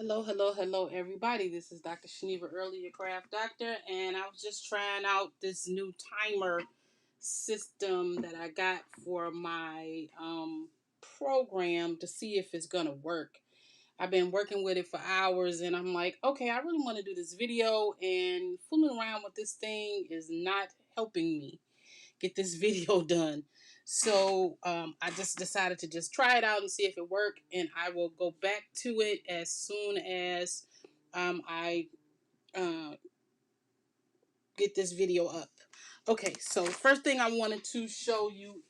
Hello, hello, hello, everybody. This is Dr. Shaniva Early, your craft doctor, and I was just trying out this new timer system that I got for my program to see if it's gonna work. I've been working with it for hours, and I'm like, okay, I really want to do this video, and fooling around with this thing is not helping me get this video done. So I just decided to just try it out and see if it worked, and I will go back to it as soon as I uh, get this video up. Okay, so first thing I wanted to show you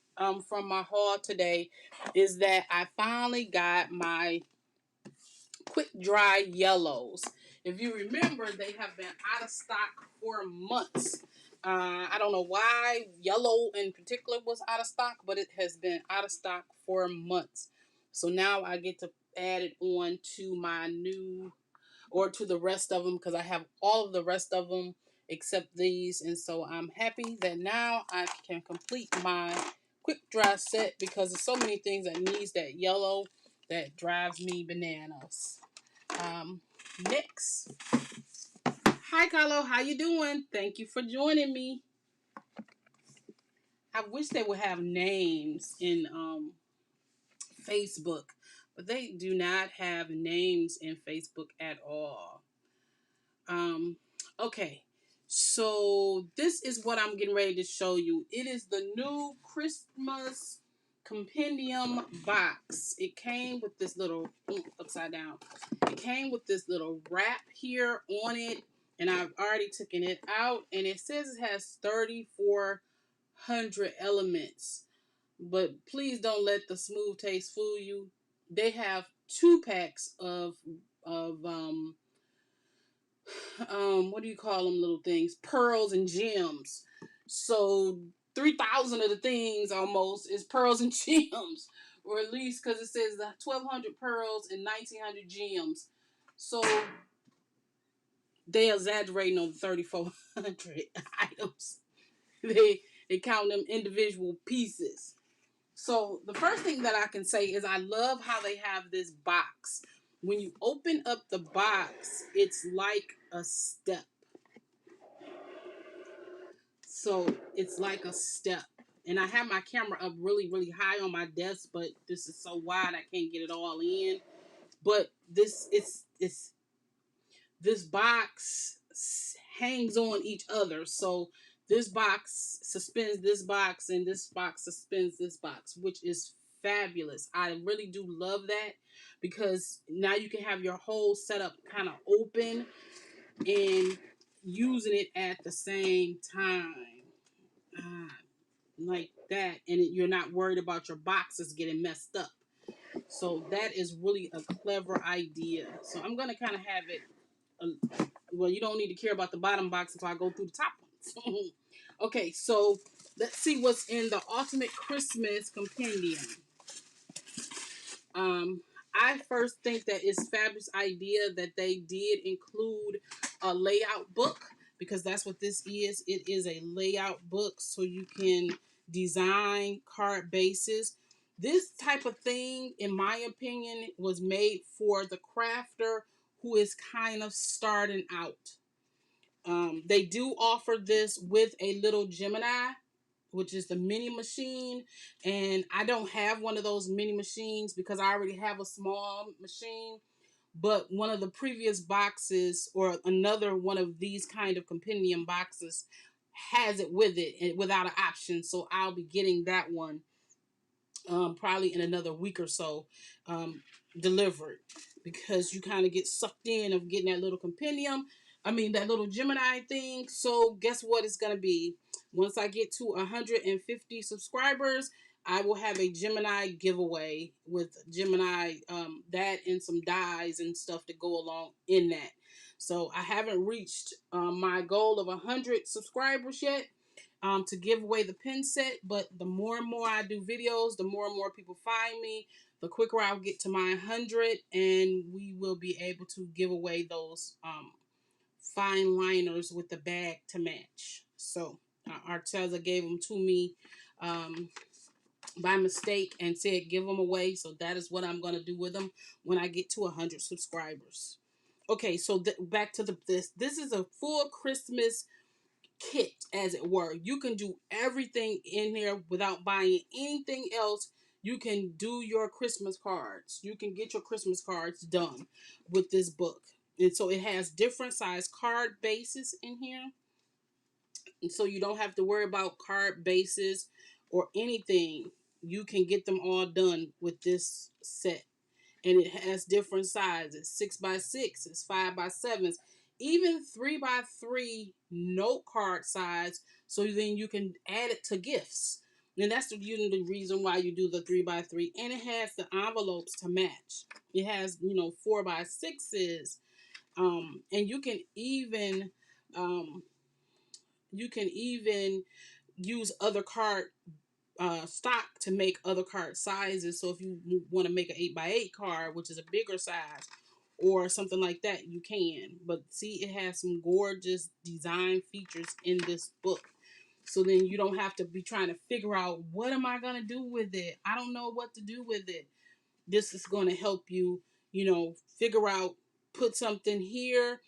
from my haul today is that I finally got my quick dry yellows. If you remember, they have been out of stock for months. I don't know why yellow in particular was out of stock, but it has been out of stock for months. So now I get to add it on to my new, or to the rest of them, because I have all of the rest of them except these. And so I'm happy that now I can complete my quick dry set, because there's so many things that needs that yellow that drives me bananas. Um, Next, hi Carlo, how you doing? Thank you for joining me. I wish they would have names in Facebook, but they do not have names in Facebook at all. Um, okay, so this is what I'm getting ready to show you. It is the new Christmas compendium box. It came with this little upside down. It came with this little wrap here on it, and I've already taken it out, and it says it has 3,400 elements. But please don't let the smooth taste fool you. They have 2 packs of what do you call them little things? Pearls and gems. So 3,000 of the things almost is pearls and gems, or at least because it says 1,200 pearls and 1,900 gems. So they exaggerating on 3,400 items. They count them individual pieces. So the first thing that I can say is I love how they have this box. When you open up the box, it's like a step. So it's like a step. And I have my camera up really, really high on my desk, but this is so wide I can't get it all in. But this box hangs on each other. So this box suspends this box, and this box suspends this box, which is fabulous. I really do love that, because now you can have your whole setup kind of open and using it at the same time. Like that, and you're not worried about your boxes getting messed up. So that is really a clever idea. So I'm going to kind of have it well, you don't need to care about the bottom box until I go through the top ones. Okay, so let's see what's in the Ultimate Christmas Compendium. Um, I first think that it's a fabulous idea that they did include a layout book, because that's what this is. It is a layout book, so you can design card bases. This type of thing, in my opinion, was made for the crafter who is kind of starting out. They do offer this with a little Gemini, which is the mini machine. And I don't have one of those mini machines because I already have a small machine. But one of the previous boxes, or another one of these kind of compendium boxes, has it with it and without an option. So I'll be getting that one probably in another week or so, delivered, because you kind of get sucked in of getting that little compendium. I mean, that little Gemini thing. So guess what it's going to be? Once I get to 150 subscribers, I will have a Gemini giveaway with Gemini, that and some dies and stuff to go along in that. So I haven't reached my goal of 100 subscribers yet, to give away the pin set. But the more and more I do videos, the more and more people find me, the quicker I'll get to my 100, and we will be able to give away those fine liners with the bag to match. So Arteza gave them to me by mistake and said give them away. So that is what I'm going to do with them when I get to 100 subscribers. Okay, so back to this. This is a full Christmas kit, as it were. You can do everything in there without buying anything else. You can do your Christmas cards. You can get your Christmas cards done with this book. And so it has different size card bases in here. And so you don't have to worry about card bases or anything. You can get them all done with this set. And it has different sizes: 6x6, 5x7s, even 3x3 note card size. So then you can add it to gifts. And that's the reason why you do the 3x3. And it has the envelopes to match. It has 4x6s. And you can even use other card stock to make other card sizes. So if you want to make an 8x8 card, which is a bigger size, or something like that, you can. But see, it has some gorgeous design features in this book. So then you don't have to be trying to figure out, what am I going to do with it? I don't know what to do with it. This is going to help you, figure out, put something here.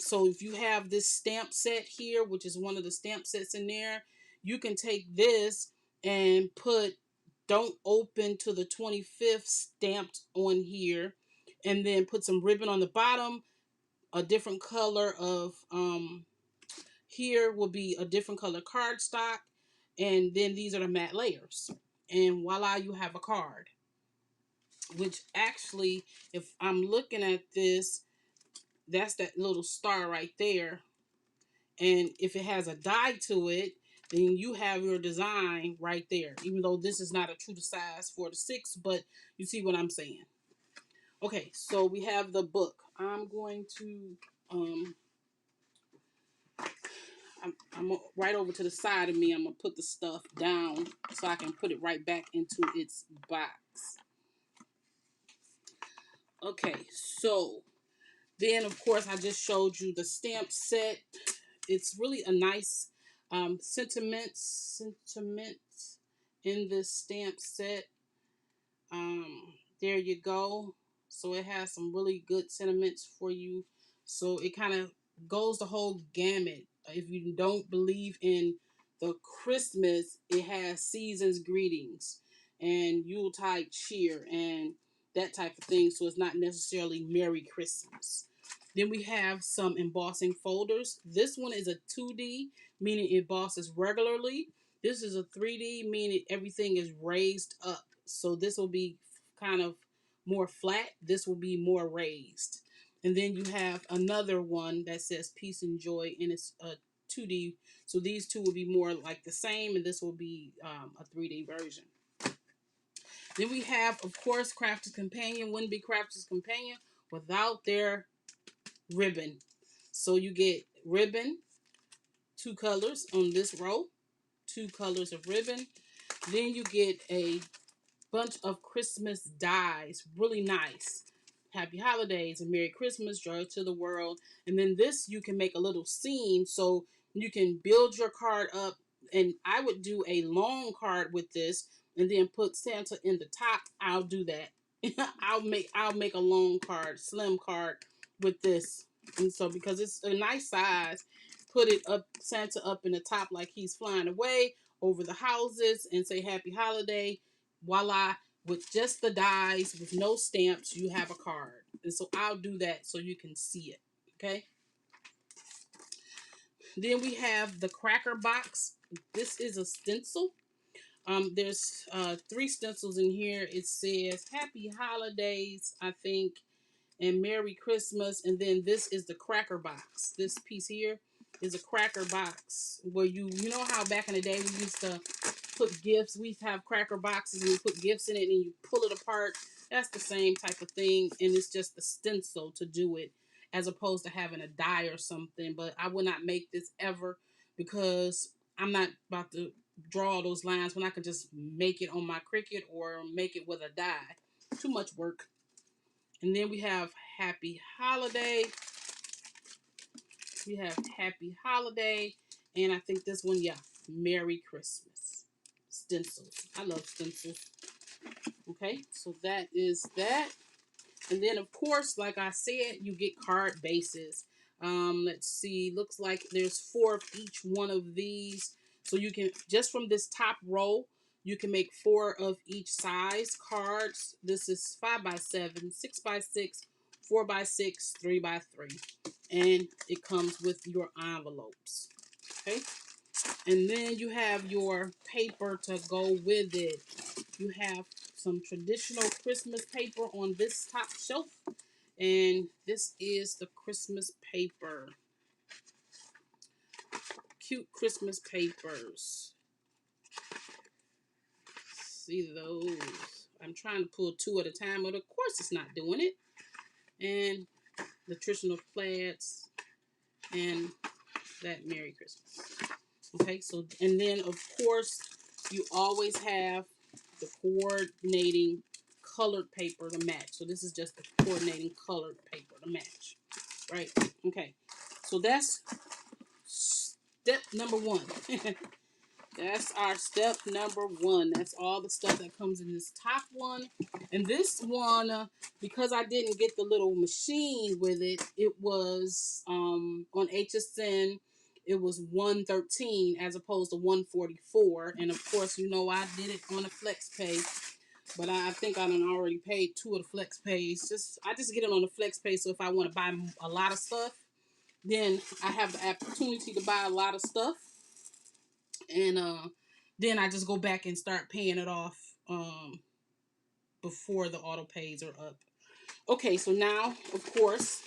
So if you have this stamp set here, which is one of the stamp sets in there, you can take this and put "Don't open to the 25th" stamped on here, and then put some ribbon on the bottom, a different color of, here will be a different color cardstock, and then these are the matte layers. And voila, you have a card. Which actually, if I'm looking at this, that's that little star right there. And if it has a die to it, then you have your design right there. Even though this is not a true to size 4 to 6, but you see what I'm saying. Okay, so we have the book. I'm going to, I'm right over to the side of me. I'm going to put the stuff down so I can put it right back into its box. Okay, so then, of course, I just showed you the stamp set. It's really a nice sentiment in this stamp set. There you go. So it has some really good sentiments for you. So it kind of goes the whole gamut. If you don't believe in the Christmas, it has season's greetings and Yuletide cheer and that type of thing. So it's not necessarily Merry Christmas. Then we have some embossing folders. This one is a 2D, meaning it embosses regularly. This is a 3D, meaning everything is raised up. So this will be kind of more flat. This will be more raised. And then you have another one that says peace and joy, and it's a 2D. So these two will be more like the same, and this will be a 3D version. Then we have, of course, Crafty's Companion. Wouldn't be Crafty's Companion without their ribbon. So you get ribbon, 2 colors on this row, 2 colors of ribbon. Then you get a bunch of Christmas dies, really nice. Happy holidays and Merry Christmas, joy to the world. And then this, you can make a little scene, so you can build your card up. And I would do a long card with this, and then put Santa in the top. I'll do that. I'll make a long card, slim card with this. And so because it's a nice size, put it up, Santa up in the top like he's flying away over the houses, and say happy holiday. Voila, with just the dies, with no stamps, you have a card. And so I'll do that so you can see it. Okay. Then we have the cracker box. This is a stencil. There's 3 stencils in here. It says happy holidays, I think, and Merry Christmas. And then this is the cracker box. This piece here is a cracker box where you know how back in the day we used to put gifts. We have cracker boxes and you put gifts in it and you pull it apart. That's the same type of thing, and it's just the stencil to do it, as opposed to having a die or something. But I will not make this ever, because I'm not about to draw those lines when I can just make it on my Cricut or make it with a die. Too much work. And then we have Happy Holiday. We have Happy Holiday. And I think this one, yeah, Merry Christmas. Stencils. I love stencils. Okay, so that is that. And then, of course, like I said, you get card bases. Let's see, looks like there's 4 of each one of these. So you can, just from this top row, you can make 4 of each size cards. This is 5x7, 6x6, 4x6, 3x3. And it comes with your envelopes. Okay. And then you have your paper to go with it. You have some traditional Christmas paper on this top shelf. And this is the Christmas paper. Cute Christmas papers. See those? I'm trying to pull 2 at a time, but of course it's not doing it. And the traditional plaids and that Merry Christmas. Okay, so, and then of course you always have the coordinating colored paper to match. So this is just the coordinating colored paper to match. Right? Okay. So that's step number 1. That's our step number 1. That's all the stuff that comes in this top one. And this one, because I didn't get the little machine with it, it was on HSN. It was $113 as opposed to $144. And of course, you know I did it on a flex pay. But I think I done already paid 2 of the flex pays. I just get it on the flex pay. So if I want to buy a lot of stuff, then I have the opportunity to buy a lot of stuff. And then I just go back and start paying it off before the auto pays are up. Okay, so now, of course,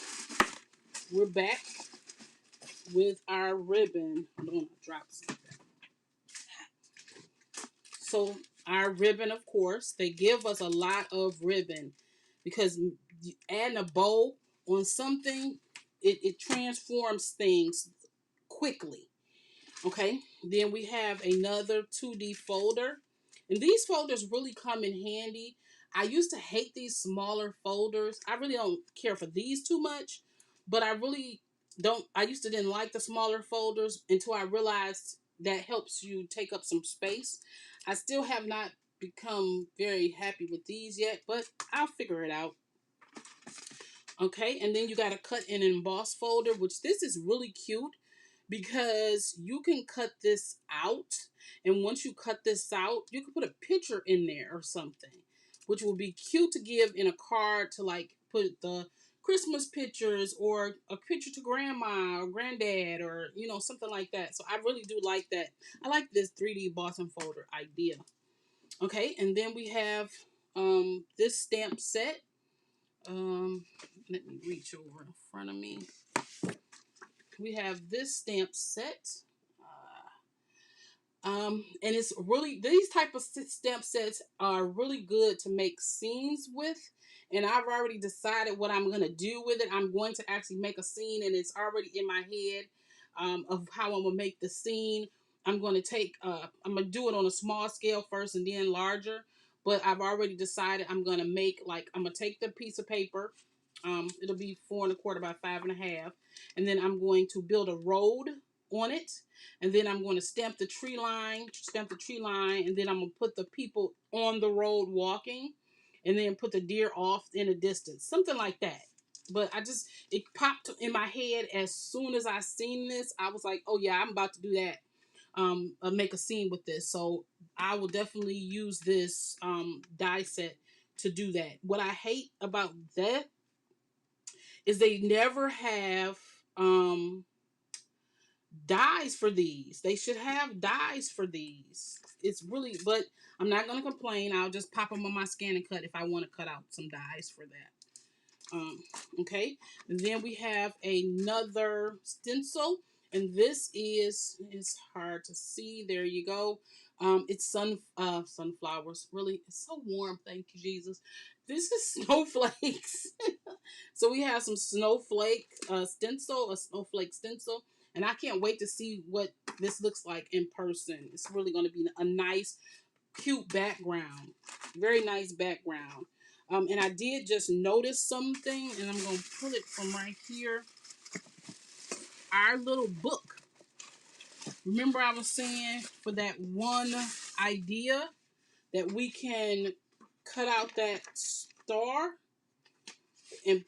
we're back with our ribbon. I don't want to drop something. So our ribbon, of course, they give us a lot of ribbon because adding a bow on something, it transforms things quickly. Okay, then we have another 2D folder. And these folders really come in handy. I used to hate these smaller folders. I really don't care for these too much, but I really don't. I used to didn't like the smaller folders until I realized that helps you take up some space. I still have not become very happy with these yet, but I'll figure it out. Okay, and then you got to cut and emboss folder, which this is really cute because you can cut this out, and once you cut this out, you can put a picture in there or something, which will be cute to give in a card to like put the Christmas pictures or a picture to grandma or granddad or something like that. So I really do like that. I like this 3D embossing folder idea. Okay, and then we have this stamp set. Let me reach over in front of me. We have this stamp set. And it's really, these type of stamp sets are really good to make scenes with. And I've already decided what I'm going to do with it. I'm going to actually make a scene, and it's already in my head of how I'm going to make the scene. I'm going to do it on a small scale first and then larger. But I've already decided I'm going to I'm going to take the piece of paper. It'll be 4 1/4 by 5 1/2. And then I'm going to build a road on it, and then I'm going to stamp the tree line, and then I'm going to put the people on the road walking, and then put the deer off in a distance, something like that. But it popped in my head as soon as I seen this. I was like, oh yeah, I'm about to do that. Make a scene with this. So I will definitely use this die set to do that. What I hate about that is they never have dies for these. They should have dies for these. It's really, but I'm not going to complain. I'll just pop them on my scan and cut if I want to cut out some dies for that. Okay. And then we have another stencil, and this it's hard to see. There you go. It's sunflowers. Really, it's so warm. Thank you, Jesus. This is snowflakes. So we have some snowflake stencil, a snowflake stencil. And I can't wait to see what this looks like in person. It's really going to be a nice, cute background. Very nice background. And I did just notice something, and I'm going to pull it from right here. Our little book. Remember I was saying for that one idea that we can cut out that star? And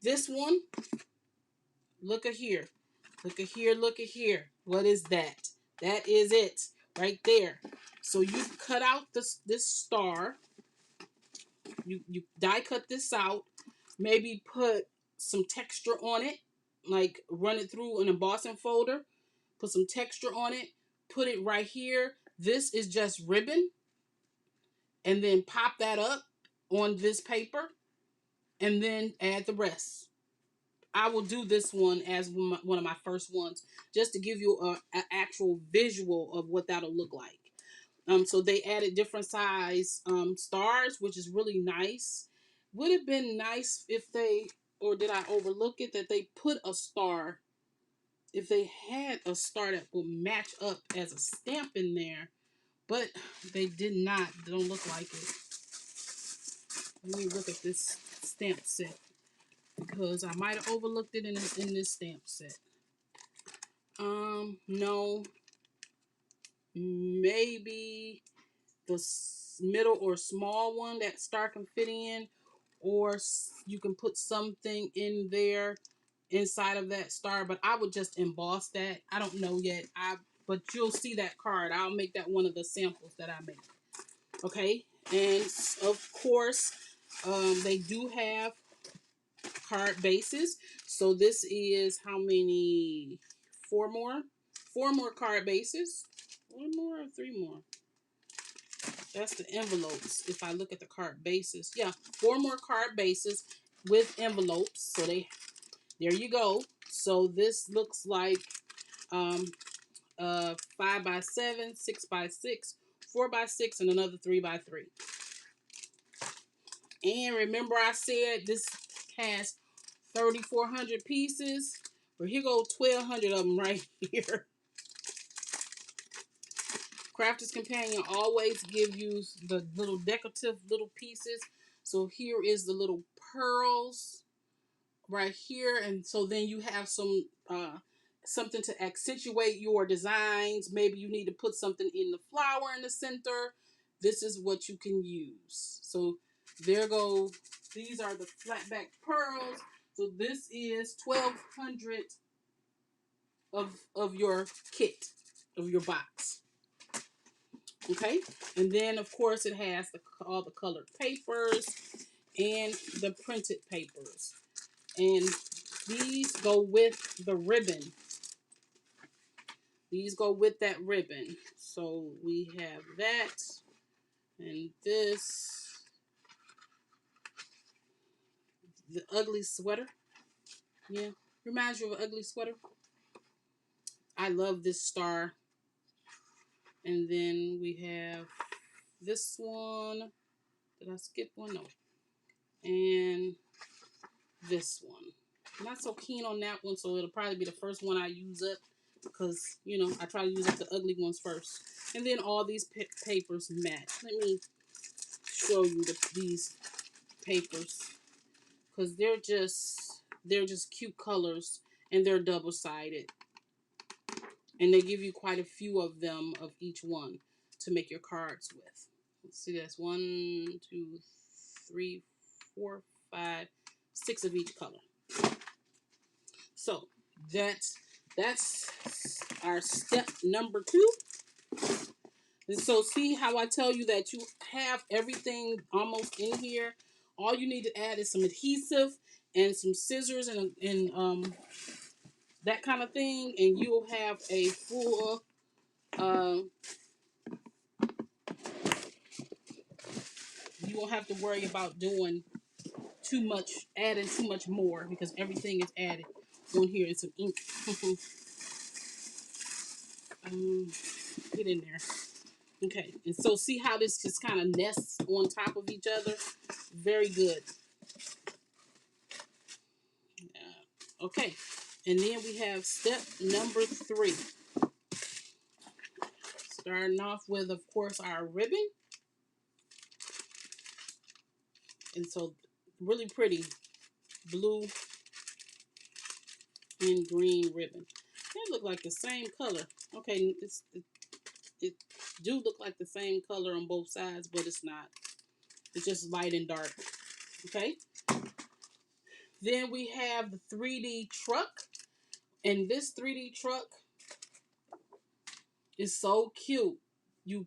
this one, look at here. Look at here, look at here. What is that? That is it right there. So you cut out this star. You die cut this out. Maybe put some texture on it. Like run it through an embossing folder. Put some texture on it. Put it right here. This is just ribbon. And then pop that up on this paper. And then add the rest. I will do this one as one of my first ones, just to give you an actual visual of what that'll look like. So they added different size stars, which is really nice. Would have been nice if they, or did I overlook it, that they put a star, if they had a star that will match up as a stamp in there, but they did not. They don't look like it. Let me look at this stamp set, because I might have overlooked it in this stamp set. No, maybe the middle or small one that star can fit in, or you can put something in there inside of that star, but I would just emboss that. I don't know yet. But you'll see that card. I'll make that one of the samples that I make. Okay, and of course, they do have card bases. So this is how many? Four more? Four more card bases. One more or three more? That's the envelopes. If I look at the card bases. Yeah, four more card bases with envelopes. So there you go. So this looks like 5x7, 6x6, 4x6, and another 3x3. And remember I said this has 3,400 pieces. Well, here go 1,200 of them right here. Crafter's Companion always give you the little decorative little pieces. So here is the little pearls right here, and so then you have some something to accentuate your designs. Maybe you need to put something in the flower in the center. This is what you can use. So there go. These are the flat back pearls. So this is 1,200 of your kit, of your box. Okay, and then of course it has all the colored papers and the printed papers, and these go with the ribbon. These go with that ribbon. So we have that and this, the ugly sweater. Yeah, reminds you of an ugly sweater. I love this star. And then we have this one. Did I skip one? No. And this one. I'm not so keen on that one, so it'll probably be the first one I use up, because, you know, I try to use up the ugly ones first. And then all these papers match. Let me show you these papers, because they're just cute colors, and they're double-sided. And they give you quite a few of them of each one to make your cards with. Let's see, that's 1, 2, 3, 4, 5, 6 of each color. So that's our step number 2. And so see how I tell you that you have everything almost in here. All you need to add is some adhesive and some scissors and that kind of thing, and you'll have a full you won't have to worry about doing too much, adding too much more, because everything is added on here. It's some ink. Get in there. Okay, and so see how this just kind of nests on top of each other? Very good. Okay, and then we have step number 3. Starting off with, of course, our ribbon. And so, really pretty blue and green ribbon. They look like the same color. Okay, it do look like the same color on both sides, but it's not. It's just light and dark. Okay. Then we have the 3D truck. And this 3D truck is so cute. You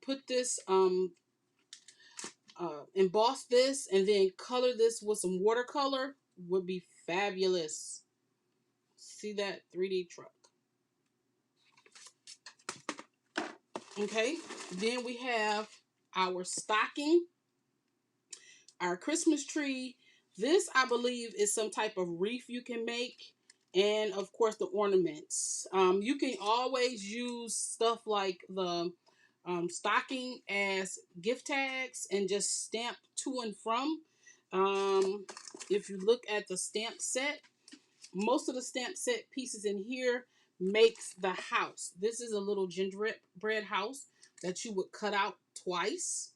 put this, emboss this, and then color this with some watercolor. Would be fabulous. See that 3D truck. Okay. Then we have our stocking, our Christmas tree. This, I believe, is some type of wreath you can make. And of course, the ornaments. You can always use stuff like the stocking as gift tags and just stamp to and from. If you look at the stamp set, most of the stamp set pieces in here makes the house. This is a little gingerbread house that you would cut out twice.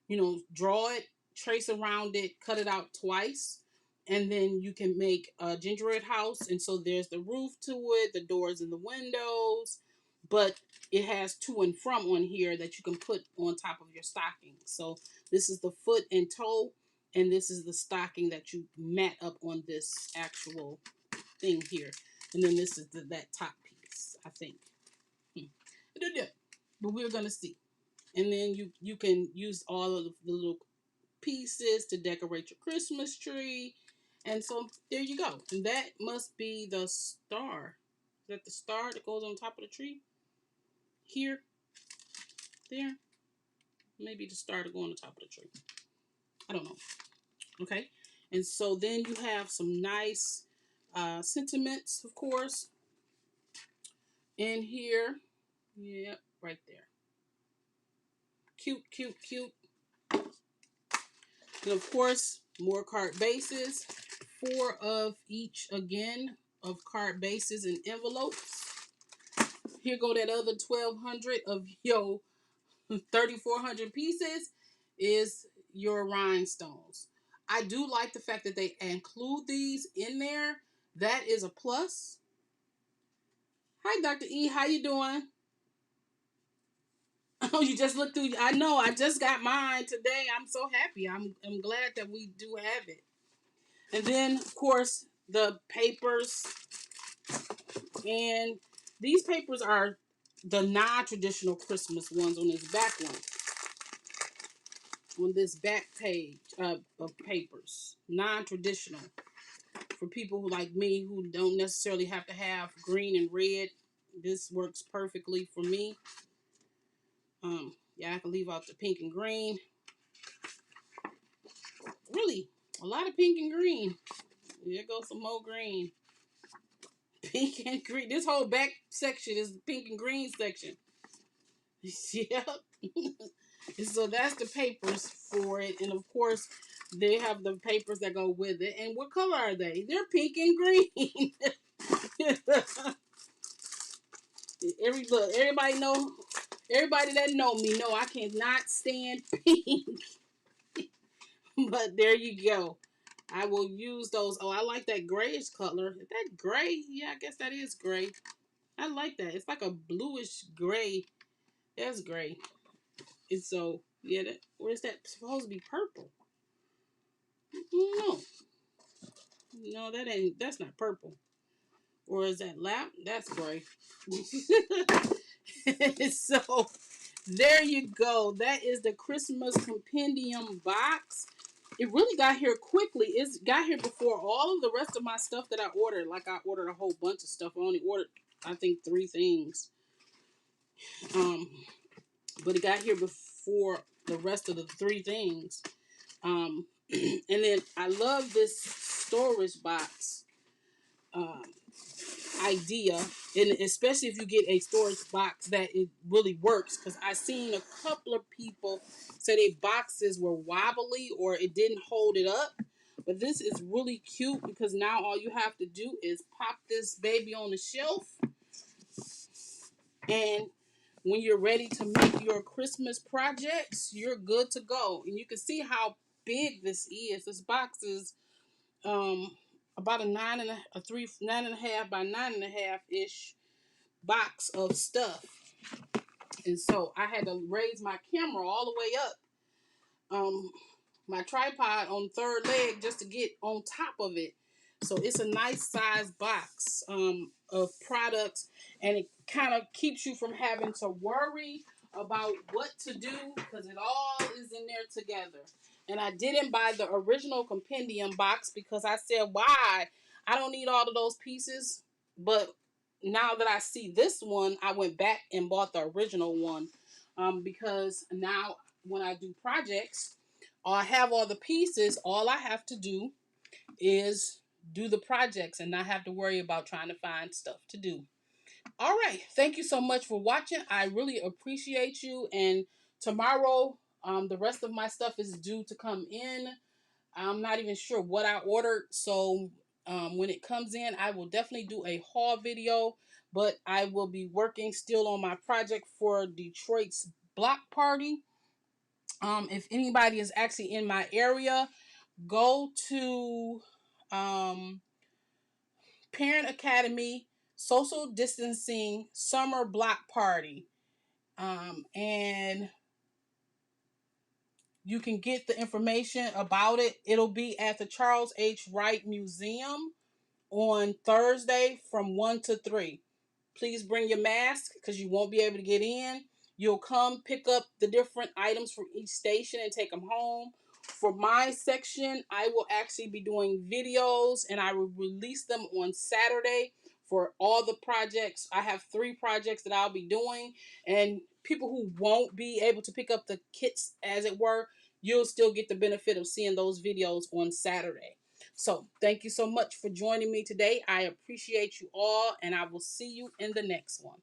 You know, draw it, trace around it, cut it out twice, and then you can make a gingerbread house. And so there's the roof to it, the doors and the windows, but it has to and from on here that you can put on top of your stocking. So this is the foot and toe, and this is the stocking that you mat up on this actual thing here. And then this is that top piece, I think. I don't know, but we're gonna see. And then you can use all of the little pieces to decorate your Christmas tree. And so there you go. And that must be the star. Is that the star that goes on top of the tree? Here, there. Maybe the star to go on the top of the tree. I don't know. Okay. And so then you have some nice sentiments, of course, in here. Yep, right there. Cute, cute, cute. And of course, more card bases. 4 of each again of card bases and envelopes. Here go that other 1,200 of your 3,400 pieces is your rhinestones. I do like the fact that they include these in there. That is a plus. Hi, Dr. E. How you doing? Oh, you just looked through. I know. I just got mine today. I'm so happy. I'm glad that we do have it. And then, of course, the papers. And these papers are the non-traditional Christmas ones on this back one. On this back page of papers. Non-traditional. For people who like me who don't necessarily have to have green and red. This works perfectly for me. Yeah, I can leave out the pink and green. Really, a lot of pink and green. There goes some more green. Pink and green. This whole back section is the pink and green section. Yep. So that's the papers for it. And of course, they have the papers that go with it. And what color are they? They're pink and green. Everybody that know me know I cannot stand pink. But there you go. I will use those. Oh, I like that grayish color. Is that gray? Yeah, I guess that is gray. I like that. It's like a bluish gray. That's gray. And so, yeah, where's that supposed to be purple? No. No, that's not purple. Or is that lap? That's gray. So, there you go. That is the Christmas Compendium box. It really got here quickly. It's got here before all of the rest of my stuff that I ordered. Like I ordered a whole bunch of stuff. I only ordered, I think, 3 things. But it got here before the rest of the 3 things. And then I love this storage box idea, and especially if you get a storage box that it really works. Because I seen a couple of people say their boxes were wobbly or it didn't hold it up. But this is really cute because now all you have to do is pop this baby on the shelf, and when you're ready to make your Christmas projects, you're good to go. And you can see how big this is. This box is about a 9.5 by 9.5 ish box of stuff. And so I had to raise my camera all the way up my tripod on third leg just to get on top of it. So it's a nice size box of products, and it kind of keeps you from having to worry about what to do because it all is in there together. And I didn't buy the original Compendium box because I said, why? I don't need all of those pieces. But now that I see this one, I went back and bought the original one because now when I do projects, or I have all the pieces, all I have to do is do the projects and not have to worry about trying to find stuff to do. All right. Thank you so much for watching. I really appreciate you. And tomorrow, the rest of my stuff is due to come in. I'm not even sure what I ordered. So when it comes in, I will definitely do a haul video. But I will be working still on my project for Detroit's block party. If anybody is actually in my area, go to um, Parent Academy Social Distancing Summer Block Party. And you can get the information about it. It'll be at the Charles H. Wright Museum on Thursday from 1 to 3. Please bring your mask because you won't be able to get in. You'll come pick up the different items from each station and take them home. For my section, I will actually be doing videos and I will release them on Saturday for all the projects. I have 3 projects that I'll be doing, and people who won't be able to pick up the kits, as it were, you'll still get the benefit of seeing those videos on Saturday. So thank you so much for joining me today. I appreciate you all, and I will see you in the next one.